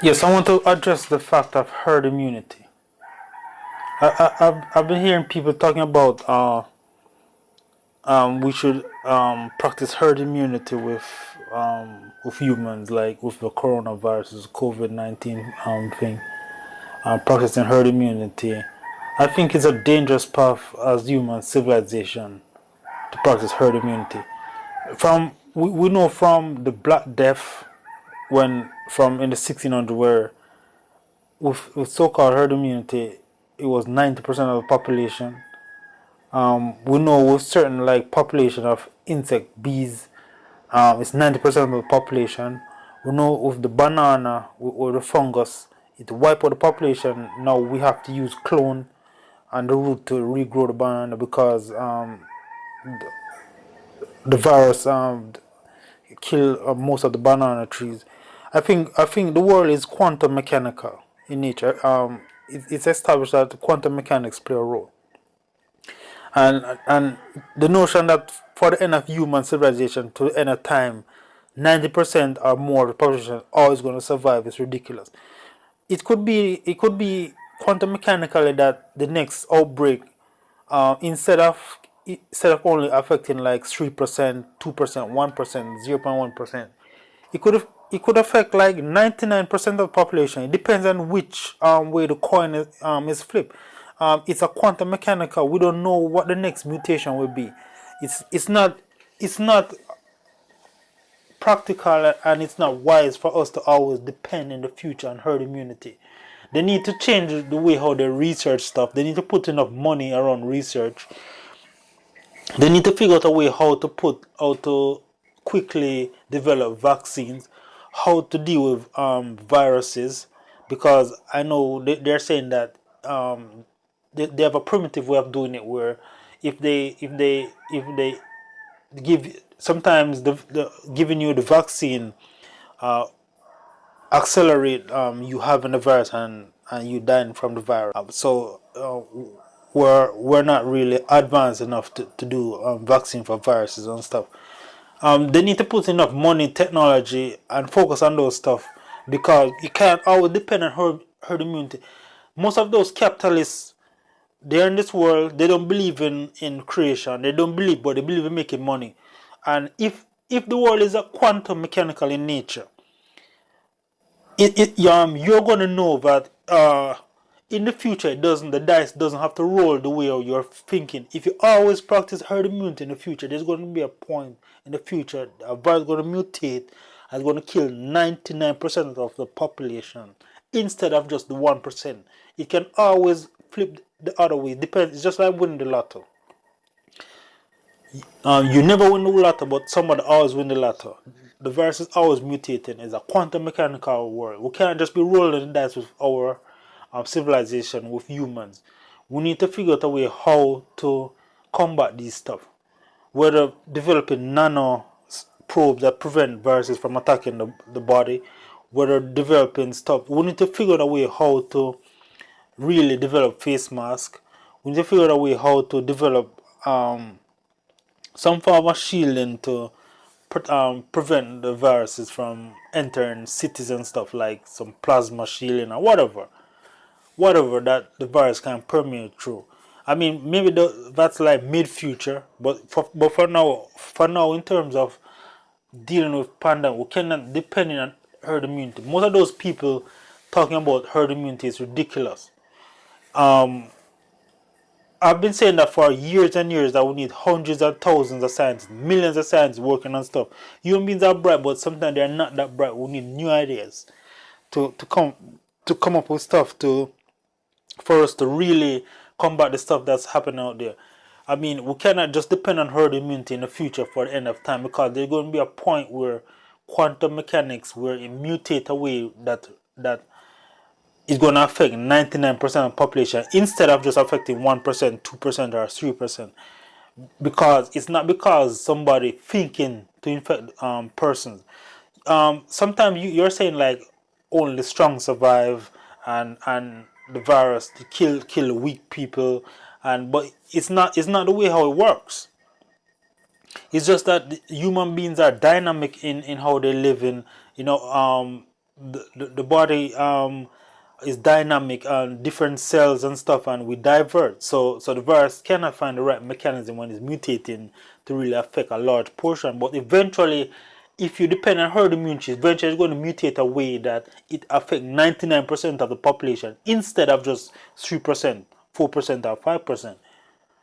Yes, I want to address the fact of herd immunity. I've been hearing people talking about we should practice herd immunity with humans, like with the coronavirus, COVID-19 thing. Practicing herd immunity. I think it's a dangerous path as human civilization to practice herd immunity. We know from the Black Death when from in the 1600s where with so-called herd immunity it was 90% of the population. We know with certain like population of insect bees, it's 90% of the population. We know with the banana or the fungus, it wipe out the population. Now we have to use clone and the root to regrow the banana because the virus kill most of the banana trees. I think the world is quantum mechanical in nature. It's established that quantum mechanics play a role, and the notion that for the end of human civilization to the end of time, 90% or more of the population always going to survive is ridiculous. It could be quantum mechanically that the next outbreak, instead of only affecting like 3%, 2%, 1%, 0.1%, it could affect like 99% of the population. It depends on which way the coin is flipped. It's a quantum mechanical. We don't know what the next mutation will be. It's not practical and it's not wise for us to always depend in the future on herd immunity. They need to change the way how they research stuff. They need to put enough money around research. They need to figure out a way how to quickly develop vaccines, how to deal with viruses, because I know they're saying that they have a primitive way of doing it where if they give sometimes the giving you the vaccine accelerate you having the virus and you dying from the virus. We're not really advanced enough to do vaccine for viruses and stuff. They need to put enough money, technology, and focus on those stuff because you can't always depend on herd immunity. Most of those capitalists, they're in this world. They don't believe in creation. They don't believe, but they believe in making money. And if the world is a quantum mechanical in nature, you're gonna know that in the future the dice doesn't have to roll the way you're thinking. If you always practice herd immunity in the future, there's gonna be a point in the future a virus gonna mutate and it's gonna kill 99% of the population instead of just the 1%. It can always flip the other way. Depends. It's just like winning the lotto. You never win the lotto, but somebody always win the lotto. The virus is always mutating. It's a quantum mechanical world. We can't just be rolling the dice with our civilization, with humans. We need to figure out a way how to combat these stuff. Whether developing nano probes that prevent viruses from attacking the body, whether developing stuff. We need to figure out a way how to really develop face masks. We need to figure out a way how to develop some form of shielding to prevent the viruses from entering cities and stuff, like some plasma shielding or whatever that the virus can permeate through. I mean, maybe that's like mid-future, but for now, in terms of dealing with pandemic, we cannot depend on herd immunity. Most of those people talking about herd immunity is ridiculous. Um, I've been saying that for years and years that we need hundreds of thousands of scientists, millions of scientists working on stuff. Human beings are bright, but sometimes they're not that bright. We need new ideas to come up with stuff to for us to really combat the stuff that's happening out there. I mean, we cannot just depend on herd immunity in the future for the end of time because there's going to be a point where quantum mechanics where it mutate a way that is going to affect 99% of the population instead of just affecting 1%, 2%, or 3%. Because it's not because somebody thinking to infect persons. Sometimes you're saying like only the strong survive and the virus to kill weak people, and but it's not the way how it works. It's just that human beings are dynamic in how they live in. You know, the body is dynamic and different cells and stuff, and we divert. So the virus cannot find the right mechanism when it's mutating to really affect a large portion. But eventually, if you depend on herd immunity, eventually it's going to mutate a way that it affects 99% of the population instead of just 3%, 4%, or 5%.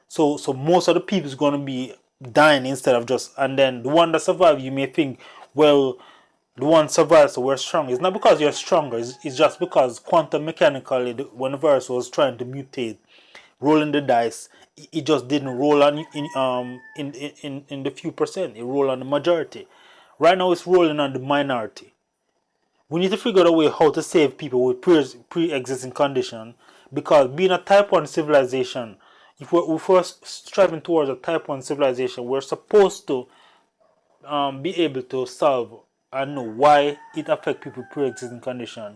So most of the people is going to be dying instead of just, and then the one that survive, you may think, well, the one survives, so we're strong. It's not because you're stronger. It's just because quantum mechanically, when the virus was trying to mutate, rolling the dice, it just didn't roll on in the few percent. It rolled on the majority. Right now, it's rolling on the minority. We need to figure out a way how to save people with pre-existing condition, because being a type 1 civilization, if we're striving towards a type 1 civilization, we're supposed to be able to solve and know why it affect people with pre-existing condition,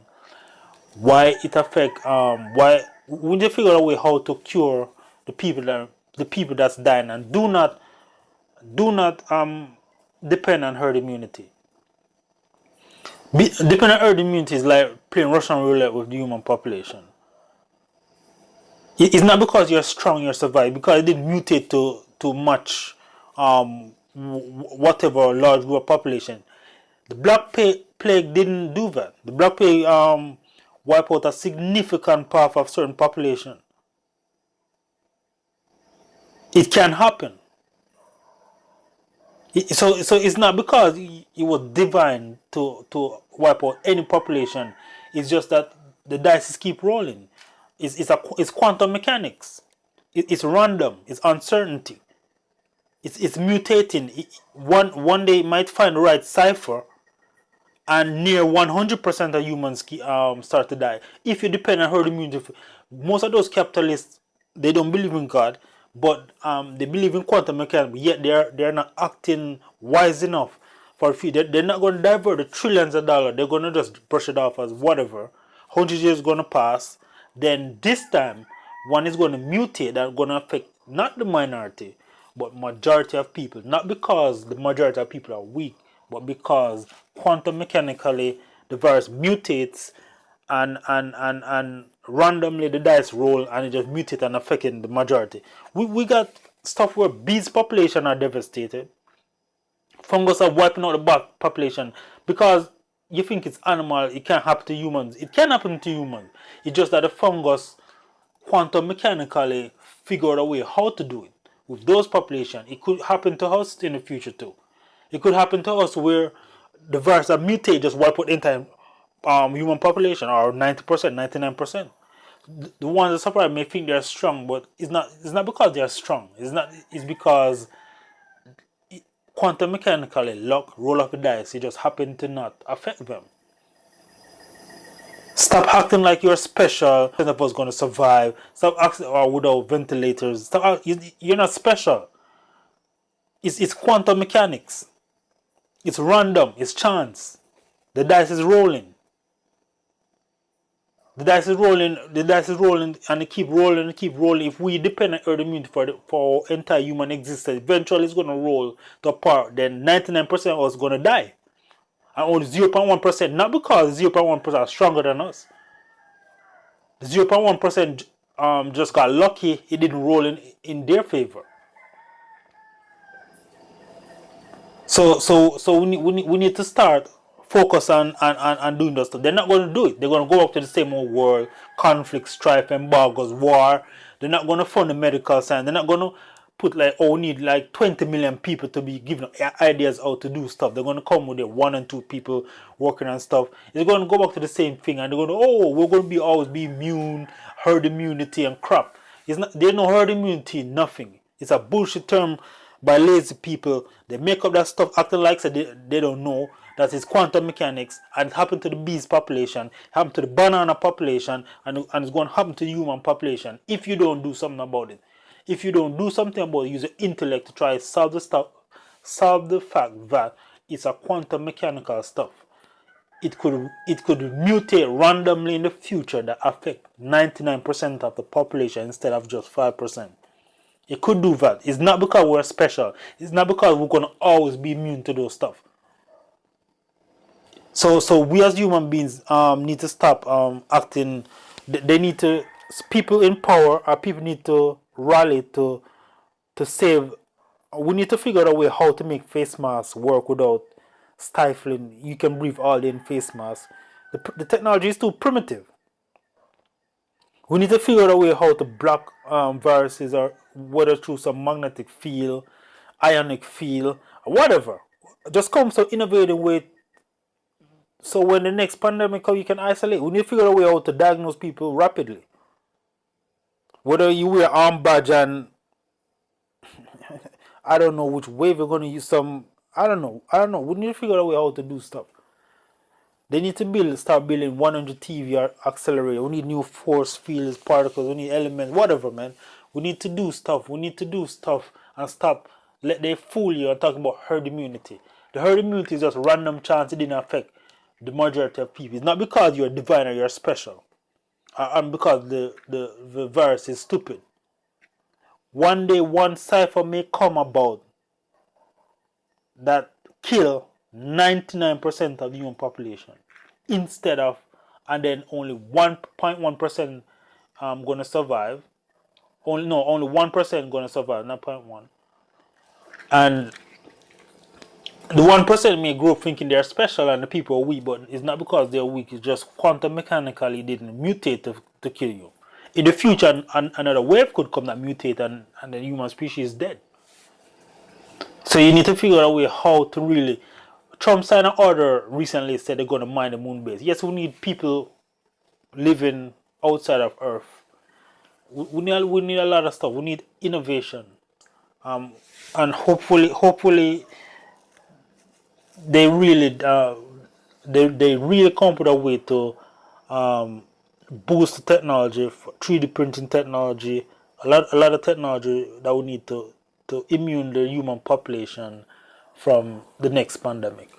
why it affect why we need to figure out a way how to cure the people that's dying, and do not depend on herd immunity. Depending on herd immunity is like playing Russian roulette with the human population. It's not because you're strong you survive, because it didn't mutate to match whatever large group population. The Black Plague didn't do that. The Black Plague wiped out a significant part of certain population. It can happen. So it's not because it was divine to wipe out any population. It's just that the dice keep rolling. It's quantum mechanics. It's random. It's uncertainty. It's mutating. One day it might find the right cipher, and near 100% of humans start to die. If you depend on herd immunity, most of those capitalists, they don't believe in God, but they believe in quantum mechanics. Yet they're not acting wise enough for a few. They're not going to divert the trillions of dollars. They're going to just brush it off as whatever. 100 years is going to pass. Then this time, one is going to mutate that's going to affect not the minority, but majority of people. Not because the majority of people are weak, but because quantum mechanically the virus mutates, and randomly the dice roll and it just mutates and affecting the majority. We got stuff where bees population are devastated. Fungus are wiping out the population because you think it's animal, it can't happen to humans. It can happen to humans. It's just that the fungus quantum mechanically figure out a way how to do it with those population. It could happen to us in the future too. It could happen to us where the virus that mutate just wipe out the entire human population, or 90%, 99%. The ones that suffer may think they're strong, but it's not because they're strong. It's because quantum mechanically luck, roll of the dice, it just happened to not affect them. Stop acting like you're special. None of us gonna survive. Stop acting without ventilators. You're not special. It's quantum mechanics. It's random. It's chance. The dice is rolling. The dice is rolling. The dice is rolling, and it keep rolling and keep rolling. If we depend on herd immunity for our entire human existence, eventually it's gonna roll to a part. Then 99% of us gonna die, and only 0.1%. Not because 0.1% are stronger than us. The 0.1% just got lucky. It didn't roll in their favor. So we need to start focus on doing those stuff. They're not going to do it. They're going to go up to the same old world, conflict, strife, embargoes, war. They're not going to fund the medical science. They're not going to put like, oh, we need like 20 million people to be given ideas how to do stuff. They're going to come with their 1 and 2 people working on stuff. It's going to go back to the same thing, and they're going to, oh, we're going to always be immune, herd immunity and crap. It's not. There's no herd immunity, nothing. It's a bullshit term by lazy people. They make up that stuff acting like they don't know that it's quantum mechanics, and it happened to the bees population, happened to the banana population, and it's going to happen to the human population if you don't do something about it. If you don't do something about it, use your intellect to try to solve the fact that it's a quantum mechanical stuff. It could mutate randomly in the future that affect 99% of the population instead of just 5%. It could do that. It's not because we're special. It's not because we're going to always be immune to those stuff. So we as human beings need to stop acting. They need to, people in power or people need to rally to save. We need to figure out a way how to make face masks work without stifling. You can breathe all day in face masks. The technology is too primitive. We need to figure out a way how to block viruses, or whether through some magnetic field, ionic field, whatever. Just come some innovative way, so when the next pandemic comes, you can isolate. We need to figure out a way how to diagnose people rapidly. Whether you wear arm badge and I don't know which way we're gonna use some. I don't know. We need to figure out a way how to do stuff. They need to start building 100 TeV accelerator. We need new force fields, particles. We need elements, whatever, man. We need to do stuff. We need to do stuff and stop. Let they fool you and talk about herd immunity. The herd immunity is just random chance. It didn't affect the majority of people. It's not because you're divine or you're special, and because the virus is stupid. One day, one cipher may come about that kill 99% of the human population instead of, and then only 1.1% gonna survive. Only 1% gonna survive, not 0.1. And the 1% may grow up thinking they're special and the people are weak, but it's not because they're weak. It's just quantum mechanically didn't mutate to kill you. In the future, another wave could come that mutate, and the human species is dead. So you need to figure out a way how to really. Trump signed an order recently, said they're going to mine the moon base. Yes, we need people living outside of Earth. We need a lot of stuff. We need innovation, and hopefully they really they really come up with a way to boost the technology, 3D printing technology, a lot of technology that we need to immune the human population from the next pandemic.